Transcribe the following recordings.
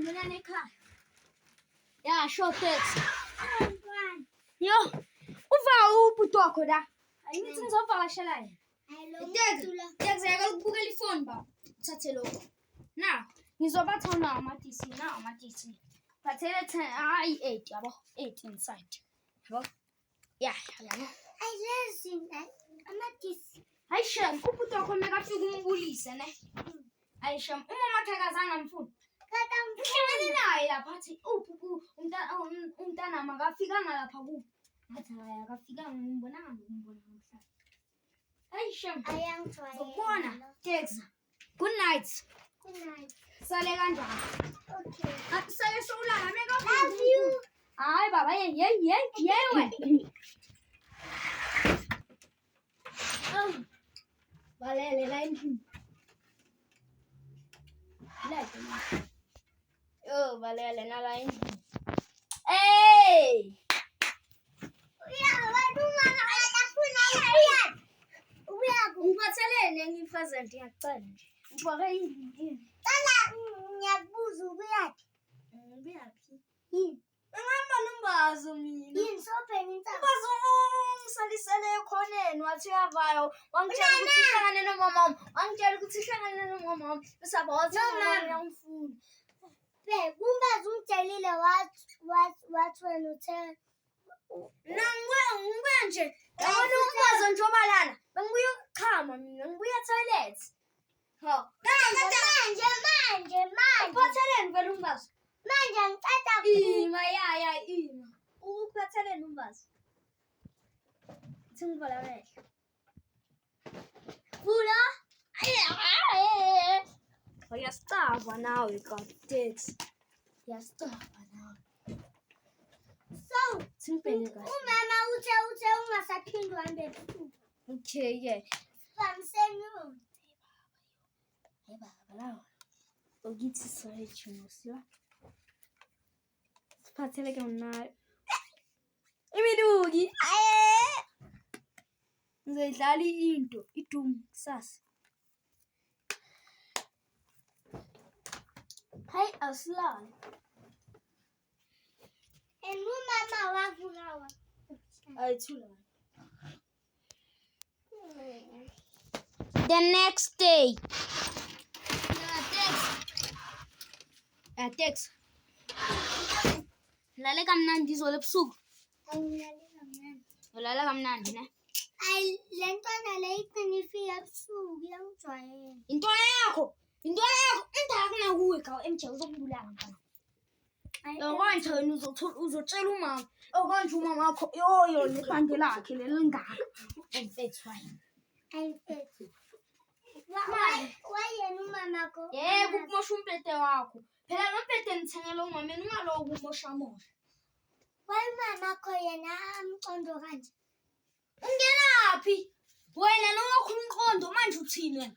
mina nekhaya. Ya shortex. Yo, uva ubhuti wakho la. Angithi ngizovakashela yena. Tex yakubukela ifoni ba. Uthathe lokho. Na, ngizobatha na amatisi. Bathele 10 hayi 8 yabo. 8 inside. Yabo. Yeah, yabo. Amatisi. Hayi shem, ubhuti wakho mekafika umbulise ne. Hayi shem, uma mathakazana mfuni. Ngihlangene naye lapha athi umntana makafika ngalapha ku. Ngathi hayi akafika ngimbonanga namhlanje. Hayi shem. Ubona Tex. Good night. Sale kanjani? Okay. Sale sokulala meka. Love you. Hayi baba ye wena. Valele la endlini. Oh, valele na la endlini. Hey! Ngiphathelene ngifazana ngiyacela nje. Ngifake yini? Ngiyakubuza ubuyaphi? Ngiyaphi? Ngihamba nombazo mina. Yini sobheni insaba? Umbazo ngisalisele ekhoneni wathi uyavayo. Wangitshela ukuthi uhlangane nomama. Bese abawathi ngiyamfuna. Kumbaza umtshelile wathi wena uthe Ngibuya nje. Yabona umbazo njengoba lana. Bengibuya ukuchama mina. Ngibuya toilet. Ha. Manje. Uphathelene vele umbazo. Manje ngicela Ima. Uphathelene umbazo. Singivala amehlo. Vula. Uyasicaba nawe kaTex. Uyasicaba nawe. So, Simpele kahle. umama uthe ungasaphindwa ngebusuku. Okay, yeah. Bamsenu. Hey baba lawa. Ugithi sorry chumusiwa. Siphatheleke unayo. Imiduki. Ngizodlala into idum kusasa. Hayi asilala. Umama wavuka Ayithula. The next day. Tex. Lale kamnandi izolo ebusuku. Ulala kamnandi ne? Ayi lentwana le igcina ifika ebusuku iyangijwayela. Into yakho indaka kuwe ka emje uzokubulala mfana. Konje wena uzotshela umama. Konje umama wakho yoyo lebhande lakhe lelingaka. Emfethu wena. Ayifethu. Wayena umama wakho? Yebo ukumosha umpete wakho. Phela lo mpete ngithengele umama ungaloku umosha. Wayi mama wakho yena amcondo kanje. Ungenaphi? Wena nowakho umqondo manje uthini wena?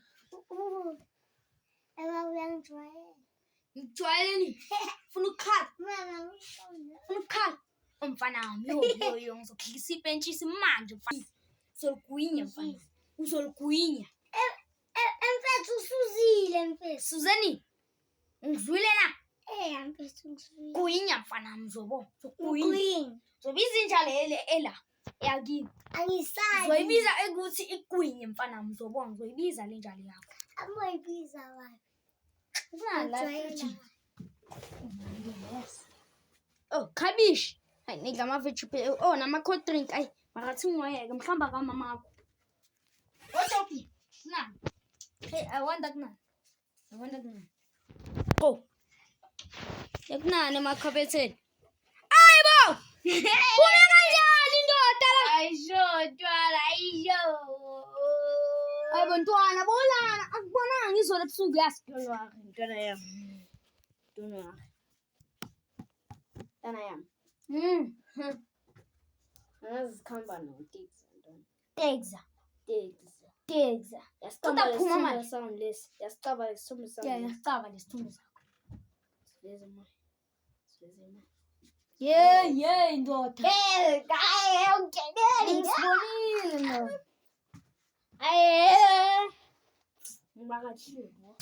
Uyangijwayela. Ngijwayeleni. Funa ukukhala. Mama Funa ukukhala. Umfana wami yo ngizokhlisa ibhentshisi manje mfana. Uzolugwinya mfana. Uzolugwinya. Emfethu usuzile mfethu. Suzeni. Ngizwile na? Emfethu usuzile. Gwinya mfana mzobo. Ugwinya. Zobiza inja lele ela yakini. Angisazi. Zoyibiza ukuthi igwinye mfana mzobo. Zoyibiza le njalo yakho. Amoyibiza wapi? Yes. Oh, cabbage. Hayi nidla ama vegetable. Oh, nama cold drink. Ayi, makathi ngoyeke mhlamba kamama wakho. Otopi. Na. Hey, I want that na. Oh. Yakunani emakhabetheni. Ayibo! Kuya kanjani indoda la? Ayisho. Ayibo ntwana bolana akubonanga ngizole ebusuku yasitolwa ntwana yami. Ntwana yami. Azikhamba no Texa. Yasicaba lesithombe sami lesi. Yasicaba lesithombe sami. Yeah, yasicaba lesithombe sakho. Sileze moya. Yeah, indoda. Ungeneli. Ngisibonile no. Ngibakathiwe bo.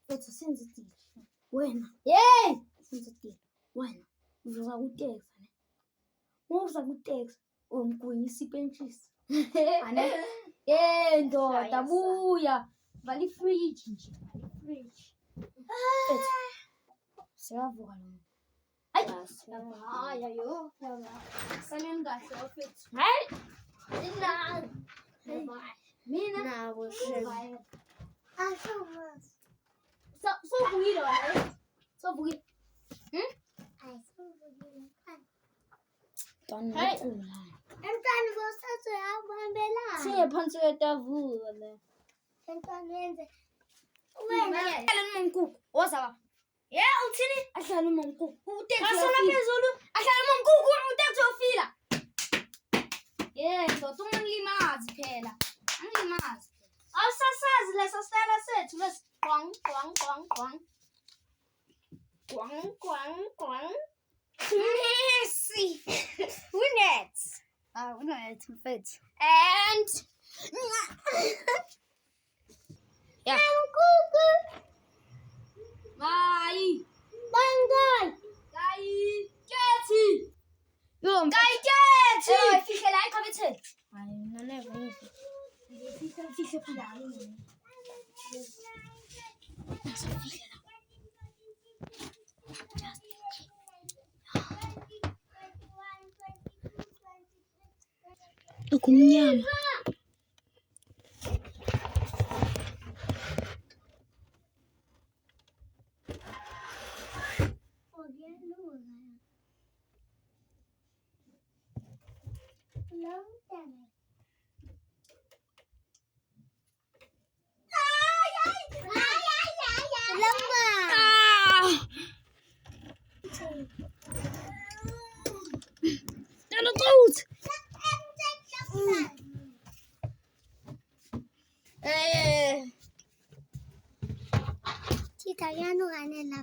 Bethu senze idishi. Wena. Hey! Senzekile. Wena. Uzoza kuteksi ne. Uza kuteksi umgwinyisa ipentshisi. Ane. Ndoda buya. Vala ifriji nje. Ifriji. Siyavuka lo. Hayi yo. Saleni kahle ofethu. Hayi. Mina Nabo sovukile wena. Sovukile. Hayi. Emntwana bosathu yabambelana. Singephansi kwetafula le. Emntwana yenze. Ahlala uMamkuku. Wozaba. Uthini? Ahlala uMamkuku. Uteksi. Asona phezulu. Ahlala uMamkuku uteksi ofila. Ndoda ungilimazi phela. Angilimazi. Awusasazi leso sitayela sethu bese qwang qwang qwang qwang. Qwang qwang qwang. Messi. Winners. Winners mfethu. And yeah. Bye. Bangay. Guy Getty. Guy Getty. Fihle la ekhabetheni. Hayi mina never ngihle. Fihle phela yini. Fihle la. Ukumnyama. Kita ya no gane la